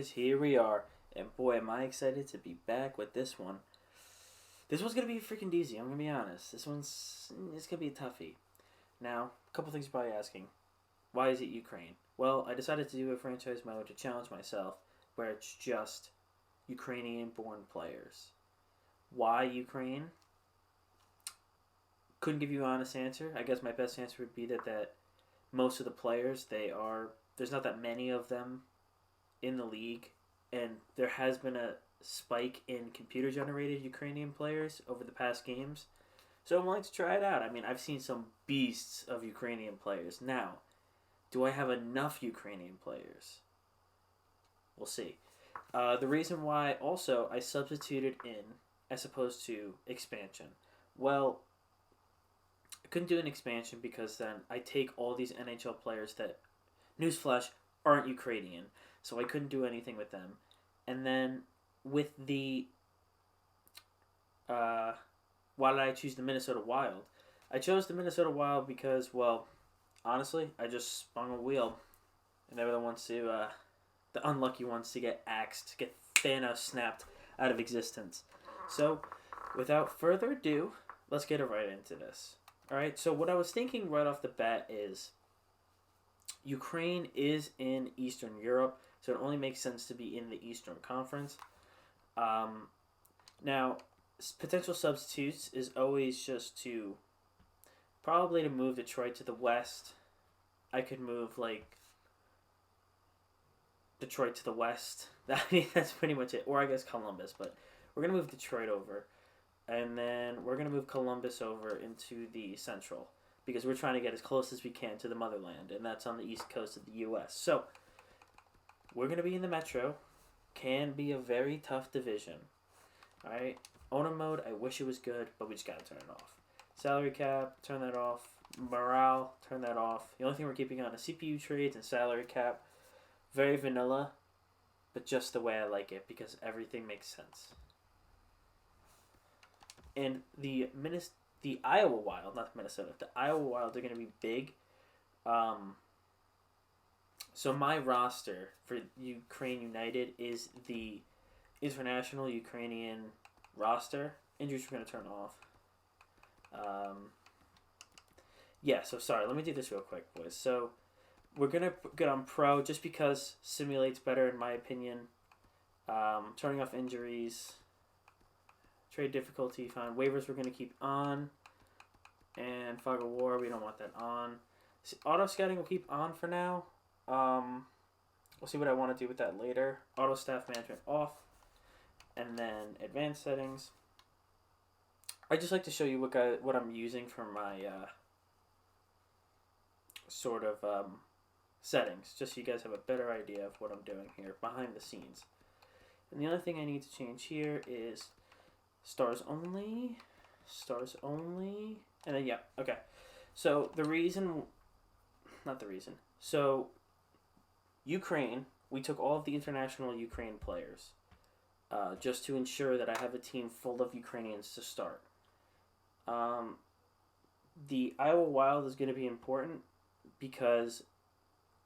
boys, here we are. And boy, am I excited to be back with this one. This one's going to be freaking easy, I'm going to be honest. It's going to be a toughie. Now, a couple things you're probably asking. Why is it Ukraine? Well, I decided to do a franchise mode to challenge myself where it's just Ukrainian-born players. Why Ukraine? Couldn't give you an honest answer. I guess my best answer would be that most of the players, there's not that many of them in the league, and there has been a spike in computer-generated Ukrainian players over the past games. So I'm willing to try it out. I mean, I've seen some beasts of Ukrainian players. Now, do I have enough Ukrainian players? We'll see. The reason why also I substituted in as opposed to expansion. Well, I couldn't do an expansion because then I take all these NHL players that, newsflash, aren't Ukrainian. So I couldn't do anything with them. And then with the... why did I choose the Minnesota Wild? I chose the Minnesota Wild because, well, honestly, I just spun a wheel. And they were the unlucky ones to get axed, get Thanos snapped out of existence. So, without further ado, let's get right into this. Alright, so what I was thinking right off the bat is Ukraine is in Eastern Europe, so it only makes sense to be in the Eastern Conference. Now, potential substitutes is always just to probably to move Detroit to the west. I could move Detroit to the west. That's pretty much it. Or I guess Columbus, but we're going to move Detroit over. And then we're going to move Columbus over into the central because we're trying to get as close as we can to the motherland, and that's on the east coast of the U.S. So, we're going to be in the Metro. Can be a very tough division. Alright? Owner mode, I wish it was good, but we just got to turn it off. Salary cap, turn that off. Morale, turn that off. The only thing we're keeping on is CPU trades and salary cap. Very vanilla, but just the way I like it because everything makes sense. And the Iowa Wild, not Minnesota, the Iowa Wild are going to be big. So my roster for Ukraine United is the international Ukrainian roster. Injuries we're going to turn off. So sorry, let me do this real quick, boys. So we're going to get on pro just because simulates better in my opinion. Turning off injuries. Trade difficulty, fine. Waivers we're going to keep on. And Fog of War, we don't want that on. Auto scouting we'll keep on for now. We'll see what I want to do with that later. Auto staff management off. And then advanced settings. I just like to show you what I'm using for my settings. Just so you guys have a better idea of what I'm doing here behind the scenes. And the other thing I need to change here is stars only, and then, okay. So, So, Ukraine, we took all of the international Ukraine players, just to ensure that I have a team full of Ukrainians to start. The Iowa Wild is going to be important because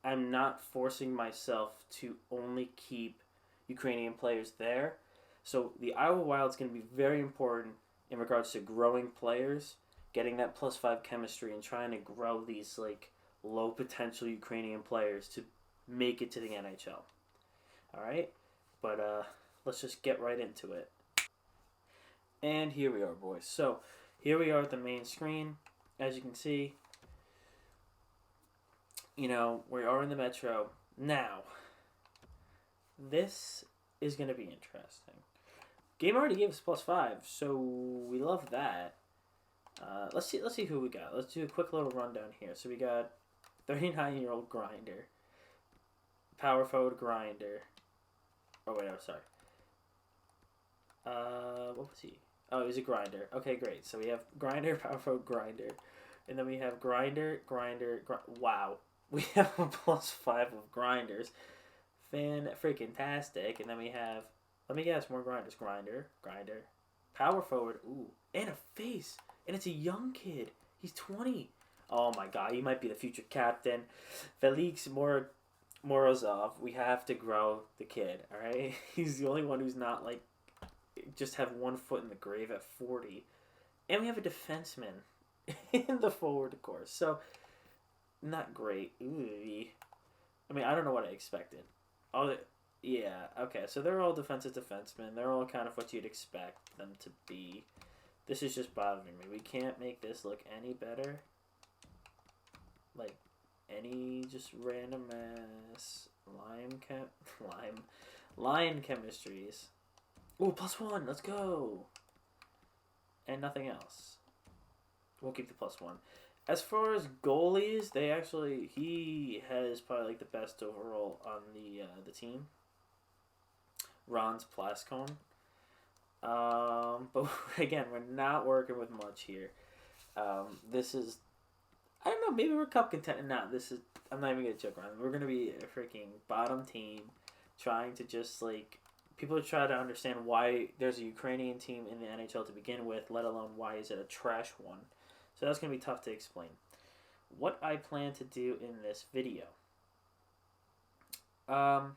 I'm not forcing myself to only keep Ukrainian players there. So the Iowa Wild is going to be very important in regards to growing players, getting that +5 chemistry, and trying to grow these low potential Ukrainian players to make it to the NHL. All right, but let's just get right into it. And here we are, boys. So here we are at the main screen. As you can see, we are in the Metro now. This is going to be interesting. Game already gave us +5, so we love that. Let's see who we got. Let's do a quick little rundown here. So we got 39-year-old Grinder, power forward Grinder. Oh wait, sorry. What was he? Oh, he was a Grinder. Okay, great. So we have Grinder, power forward Grinder, and then we have Grinder. Wow, we have a +5 of Grinders. Fan-freaking-tastic. And then we have, let me guess, more Grinders. Grinder. Power forward. Ooh. And a face. And it's a young kid. He's 20. Oh my god, he might be the future captain. Felix Morozov, we have to grow the kid, all right? He's the only one who's not, like, just have one foot in the grave at 40. And we have a defenseman in the forward course. So, not great. Ooh. I mean, I don't know what I expected. Yeah, okay. So they're all defensive defensemen. They're all kind of what you'd expect them to be. This is just bothering me. We can't make this look any better. Like, any just random ass line chemistries. Ooh, +1. Let's go. And nothing else. We'll keep the +1. As far as goalies, he has probably like the best overall on the team. Ron's Plascone. But again, we're not working with much here. This is, I don't know, maybe we're cup content. Nah, I'm not even gonna joke around. We're gonna be a freaking bottom team, trying to just like, people try to understand why there's a Ukrainian team in the NHL to begin with, let alone why is it a trash one. So that's going to be tough to explain. What I plan to do in this video. I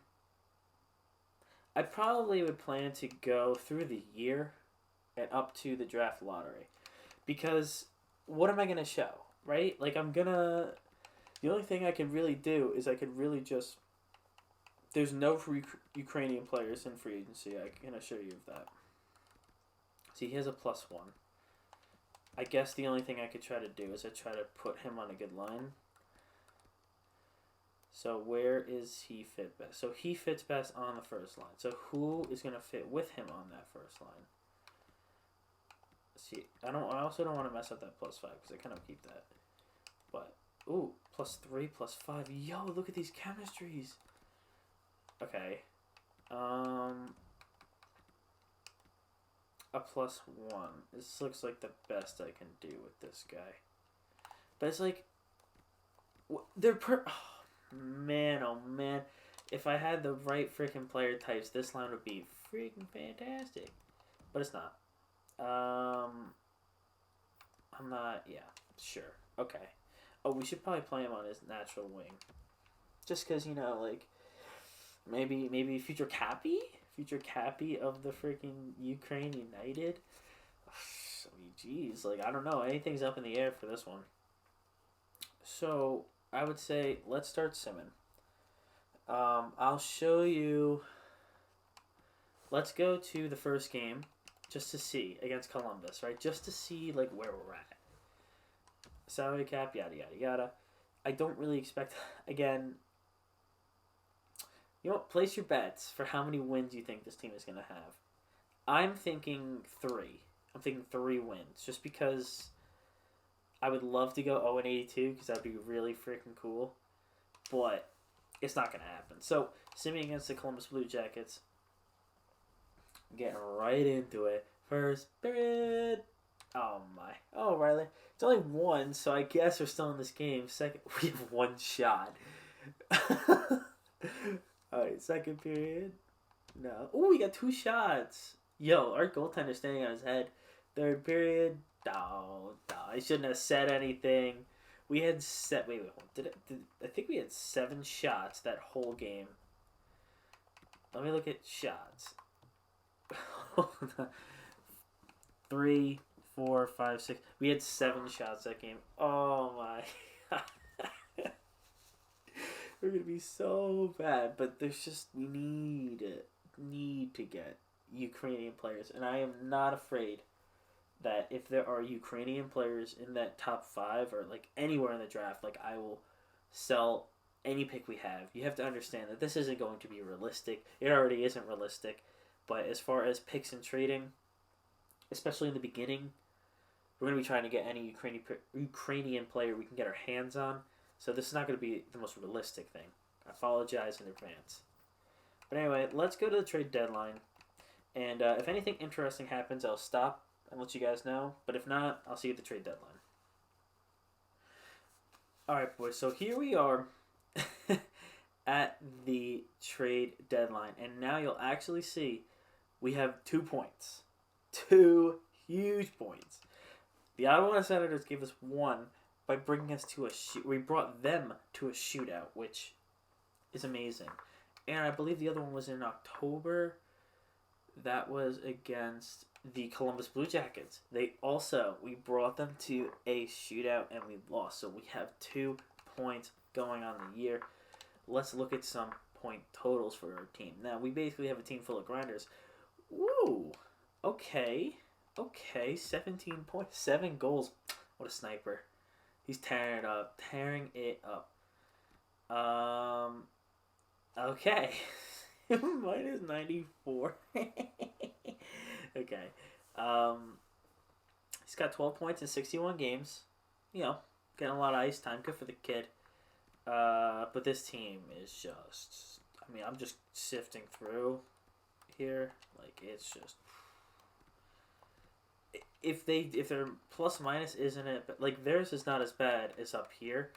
probably would plan to go through the year and up to the draft lottery. Because what am I going to show, right? Like, the only thing I can really do is I could really just, there's no Ukrainian players in free agency. I can assure you of that. See, he has a +1. I guess the only thing I could try to do is I try to put him on a good line. So where is he fit best? So he fits best on the first line. So who is going to fit with him on that first line? See, I also don't want to mess up that +5 because I kind of keep that. But ooh, +3, +5. Yo, look at these chemistries. Okay. A +1. This looks like the best I can do with this guy. But it's like, they're oh man. If I had the right freaking player types, this line would be freaking fantastic. But it's not. I'm not, yeah, sure. Okay. Oh, we should probably play him on his natural wing. Just because, like, maybe future Cappy of the freaking Ukraine United. I mean, geez, like, I don't know. Anything's up in the air for this one. So, I would say, let's start simming. I'll show you. Let's go to the first game just to see against Columbus, right? Just to see, like, where we're at. Salary cap, yada, yada, yada. I don't really expect, again, you know what? Place your bets for how many wins you think this team is going to have. I'm thinking 3. I'm thinking 3 wins. Just because I would love to go 0-82 because that would be really freaking cool. But it's not going to happen. So, simming against the Columbus Blue Jackets. Getting right into it. First period. Oh, my. Oh, Riley. It's only 1, so I guess we're still in this game. Second, we have 1 shot. Alright, second period. No. Oh, we got 2 shots. Yo, our goaltender's standing on his head. Third period. No. I shouldn't have said anything. We had wait, I think we had 7 shots that whole game. Let me look at shots. 3, 4, 5, 6. We had 7 shots that game. Oh my. We're going to be so bad. But there's just, we need to get Ukrainian players. And I am not afraid that if there are Ukrainian players in that top 5 or like anywhere in the draft, like I will sell any pick we have. You have to understand that this isn't going to be realistic. It already isn't realistic. But as far as picks and trading, especially in the beginning, we're going to be trying to get any Ukrainian player we can get our hands on. So this is not going to be the most realistic thing. I apologize in advance. But anyway, let's go to the trade deadline. And if anything interesting happens, I'll stop and let you guys know. But if not, I'll see you at the trade deadline. Alright, boys. So here we are at the trade deadline. And now you'll actually see we have 2 points. 2 huge points. The Ottawa Senators gave us 1 by bringing us to a shoot. We brought them to a shootout, which is amazing. And I believe the other one was in October. That was against the Columbus Blue Jackets. We brought them to a shootout and we lost. So we have 2 points going on the year. Let's look at some point totals for our team. Now, we basically have a team full of grinders. Woo! Okay. 17 points, 7 goals. What a sniper. He's tearing it up. Okay. Minus 94. Okay. He's got 12 points in 61 games. You know, getting a lot of ice time. Good for the kid. But this team is just... I mean, I'm just sifting through here. Like, it's just... If their plus minus isn't it, but like theirs is not as bad as up here,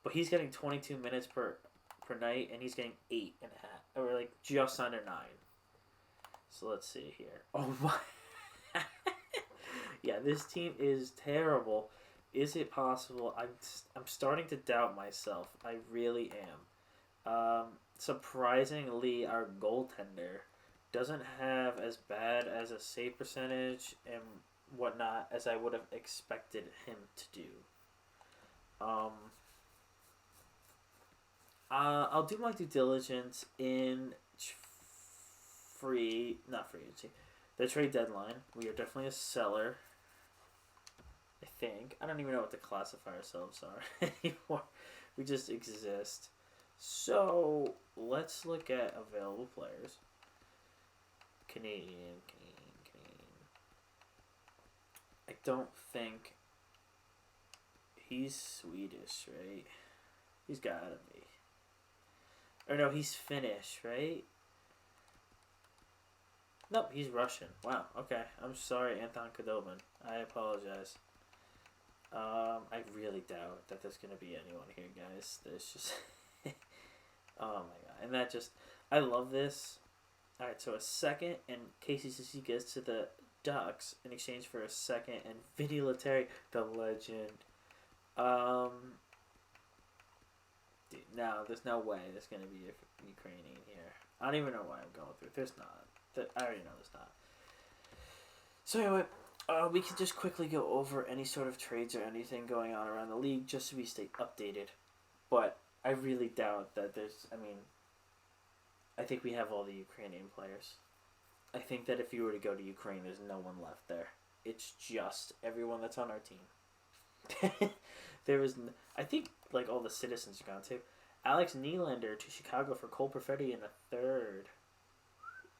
but he's getting 22 minutes per night and he's getting 8.5, or like just under 9. So let's see here. Oh my, yeah, this team is terrible. Is it possible? I'm starting to doubt myself. I really am. Surprisingly, our goaltender doesn't have as bad as a save percentage and whatnot as I would have expected him to do. I'll do my due diligence in not free agency, the trade deadline. We are definitely a seller. I think. I don't even know what to classify ourselves are anymore. We just exist. So let's look at available players. Canadian. I don't think he's Swedish, right? He's gotta be. Or no, he's Finnish, right? Nope, he's Russian. Wow, okay. I'm sorry, Anton Khudobin. I apologize. I really doubt that there's gonna be anyone here, guys. There's just... Oh my god. And that just... I love this. Alright, so a second, and Casey Cici gets to the Ducks in exchange for a second, and Vinny Lettieri, the legend. Dude, no, there's no way there's going to be a Ukrainian here. I don't even know why I'm going through. There's not. I already know there's not. So anyway, we can just quickly go over any sort of trades or anything going on around the league just so we stay updated. But I really doubt that there's, I think we have all the Ukrainian players. I think that if you were to go to Ukraine, there's no one left there. It's just everyone that's on our team. There is, I think, like all the citizens are gone too. Alex Nylander to Chicago for Cole Perfetti in the 3rd.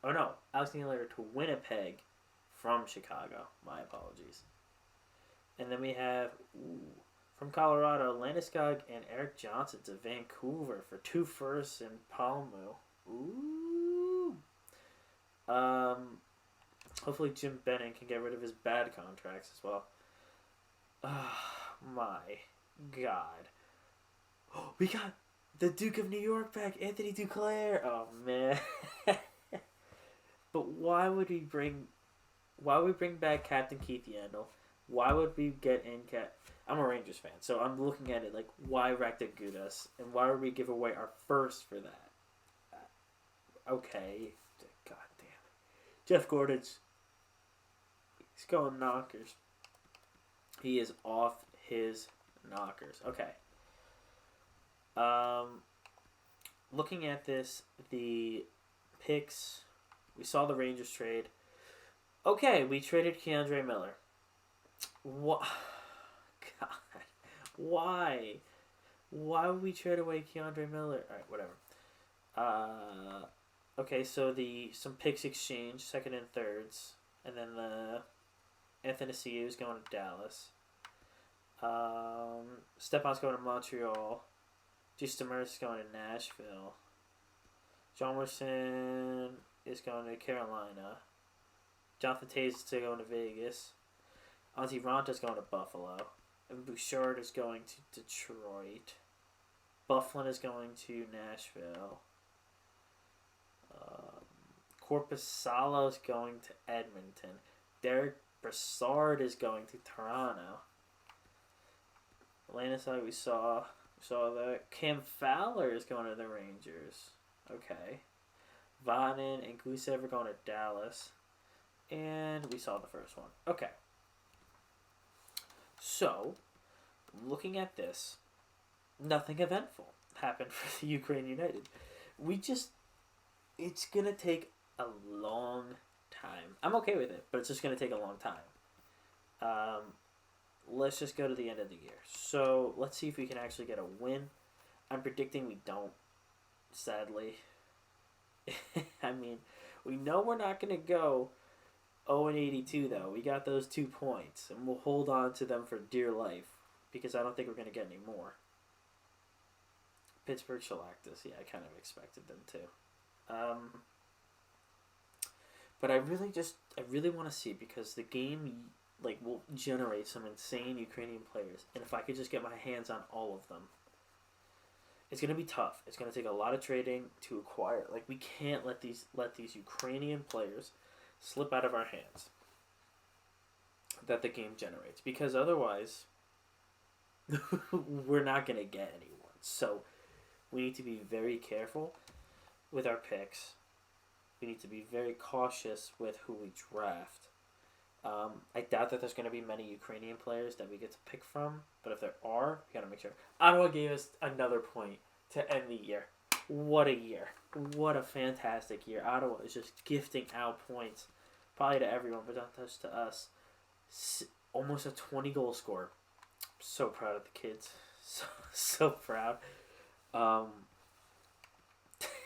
Oh no, Alex Nylander to Winnipeg from Chicago. My apologies. And then we have from Colorado, Landeskog and Eric Johnson to Vancouver for 2 firsts and Palmu. Ooh. Hopefully Jim Benning can get rid of his bad contracts as well. Oh my god. We got the Duke of New York back, Anthony Duclair. Oh man. But why would we bring back Captain Keith Yandel? Why would we get in I'm a Rangers fan, so I'm looking at it like, why Rakta Gudas? And why would we give away our first for that? Okay. God damn it. Jeff Gordon's... He's going knockers. He is off his knockers. Okay. Looking at this, the picks... We saw the Rangers trade. Okay, we traded Keandre Miller. What? God. Why? Why would we trade away Keandre Miller? Alright, whatever. Okay, so some picks exchange, 2nd and 3rds. And then the Anthony Ciu is going to Dallas. Stepan's going to Montreal. Demers is going to Nashville. John Wilson is going to Carolina. Jonathan Toews is going to Vegas. Antti Ranta is going to Buffalo. And Bouchard is going to Detroit. Bufflin is going to Nashville. Korpisalo is going to Edmonton. Derek Brassard is going to Toronto. Landeskog we saw. So the Cam Fowler is going to the Rangers. Okay. Vatanen and Gusev are going to Dallas. And we saw the first one. Okay. So, looking at this, nothing eventful happened for the Ukraine United. It's going to take a long time. I'm okay with it, but it's just going to take a long time. Let's just go to the end of the year. So, let's see if we can actually get a win. I'm predicting we don't, sadly. I mean, we know we're not going to go 0-82, though. We got those 2 points, and we'll hold on to them for dear life, because I don't think we're going to get any more. Pittsburgh shellacked us. Yeah, I kind of expected them to. But I really want to see, because the game will generate some insane Ukrainian players, and if I could just get my hands on all of them, it's going to be tough. It's going to take a lot of trading to acquire. We can't let these Ukrainian players slip out of our hands that the game generates, because otherwise we're not going to get anyone. So we need to be very careful with our picks. We need to be very cautious with who we draft. I doubt that there's going to be many Ukrainian players that we get to pick from, but if there are, we got to make sure. Ottawa gave us another point to end the year. What a year. What a fantastic year. Ottawa is just gifting out points, probably to everyone, but not just to us. Almost a 20-goal score. So proud of the kids. So proud.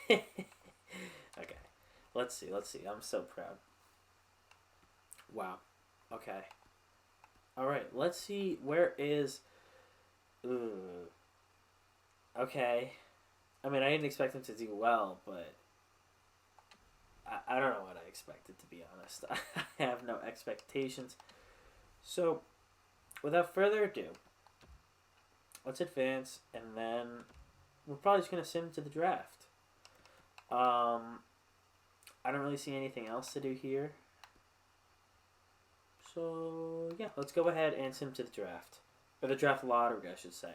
Okay. Let's see. I'm so proud. Wow. Okay. All right. Let's see. Where is... Okay. I mean, I didn't expect him to do well, but I don't know what I expected, to be honest. I have no expectations. So, without further ado, let's advance, and then we're probably just going to sim to the draft. I don't really see anything else to do here. So, yeah, let's go ahead and sim to the draft. Or the draft lottery, I should say.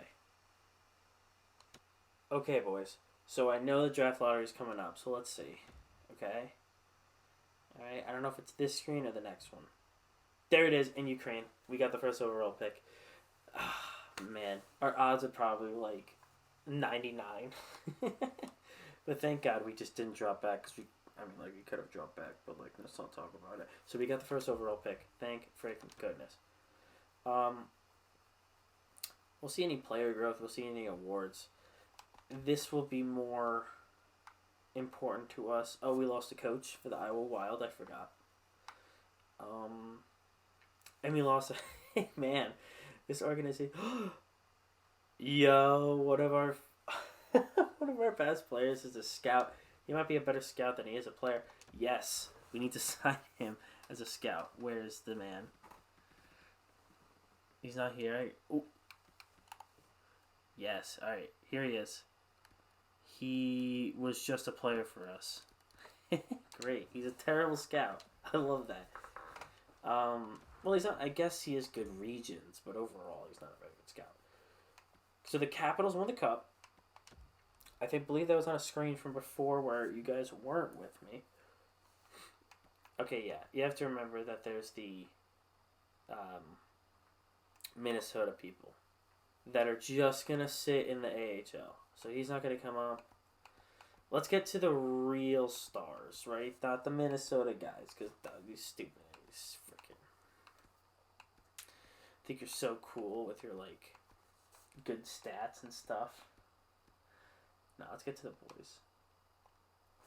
Okay, boys. So, I know the draft lottery is coming up, so let's see. Okay? Alright, I don't know if it's this screen or the next one. There it is, in Ukraine. We got the first overall pick. Man, our odds are probably 99. But thank God we just didn't drop back, because we could have dropped back, but let's not talk about it. So we got the first overall pick. Thank freaking goodness. We'll see any player growth. We'll see any awards. This will be more important to us. Oh, we lost a coach for the Iowa Wild. I forgot. And we lost man, this organization. Yo, one of our best players is a scout. He might be a better scout than he is a player. Yes, we need to sign him as a scout. Where's the man? He's not here. Ooh. Yes, alright, here he is. He was just a player for us. Great, he's a terrible scout. I love that. Well, he's not. I guess he has good regions, but overall, he's not a very good scout. So the Capitals won the Cup. I believe that was on a screen from before where you guys weren't with me. Okay, yeah. You have to remember that there's the Minnesota people that are just going to sit in the AHL. So he's not going to come up. Let's get to the real stars, right? Not the Minnesota guys, because that would be stupid. He's freaking... think you're so cool with your, good stats and stuff. No, let's get to the boys.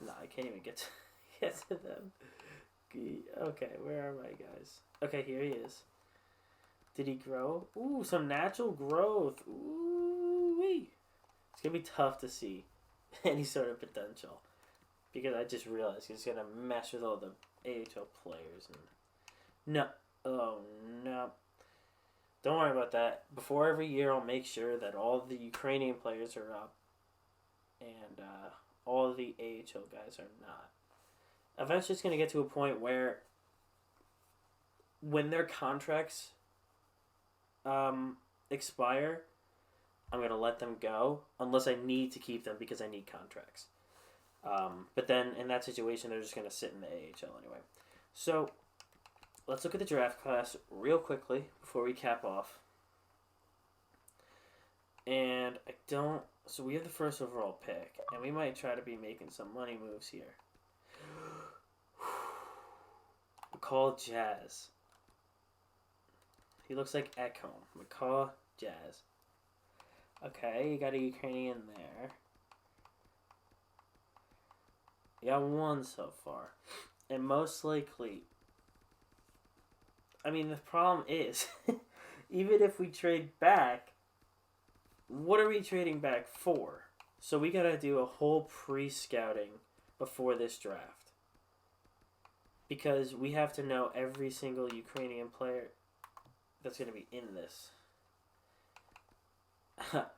No, I can't even get to them. Okay, where are my guys? Okay, here he is. Did he grow? Ooh, some natural growth. Ooh-wee. It's going to be tough to see any sort of potential. Because I just realized he's going to mess with all the AHL players. No. Oh, no. Don't worry about that. Before every year, I'll make sure that all the Ukrainian players are up. And all of the AHL guys are not. Eventually, it's going to get to a point where when their contracts expire, I'm going to let them go unless I need to keep them because I need contracts. But then in that situation, they're just going to sit in the AHL anyway. So let's look at the draft class real quickly before we cap off. And so we have the first overall pick, and we might try to be making some money moves here. McCall Jazz. He looks like Ekholm. McCall Jazz. Okay, you got a Ukrainian there. You got one so far. And most likely, I mean, the problem is, even if we trade back, what are we trading back for? So we got to do a whole pre-scouting before this draft. Because we have to know every single Ukrainian player that's going to be in this.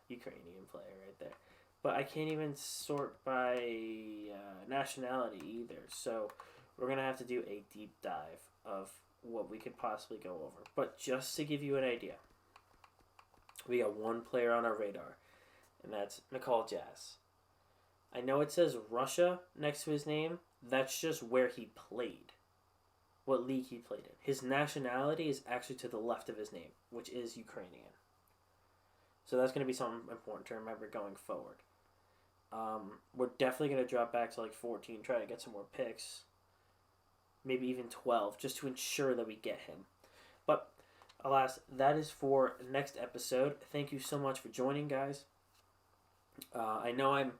Ukrainian player right there. But I can't even sort by nationality either. So we're going to have to do a deep dive of what we could possibly go over. But just to give you an idea, we got one player on our radar, and that's McCall Jazz. I know it says Russia next to his name. That's just where he played. What league he played in. His nationality is actually to the left of his name, which is Ukrainian. So that's going to be something important to remember going forward. We're definitely going to drop back to like 14, try to get some more picks. Maybe even 12, just to ensure that we get him. But alas, that is for next episode. Thank you so much for joining, guys. I know I'm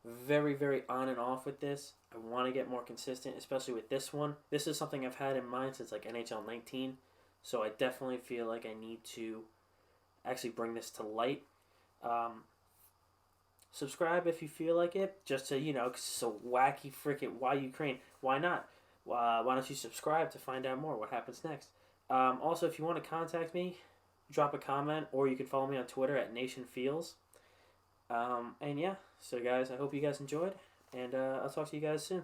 very, very on and off with this. I want to get more consistent, especially with this one. This is something I've had in mind since like NHL 19, so I definitely feel like I need to actually bring this to light. Subscribe if you feel like it, just to, cause it's a wacky freaking why Ukraine. Why not? Why don't you subscribe to find out more what happens next? Also, if you want to contact me, drop a comment, or you can follow me on Twitter at NationFeels. And yeah, so guys, I hope you guys enjoyed, and I'll talk to you guys soon.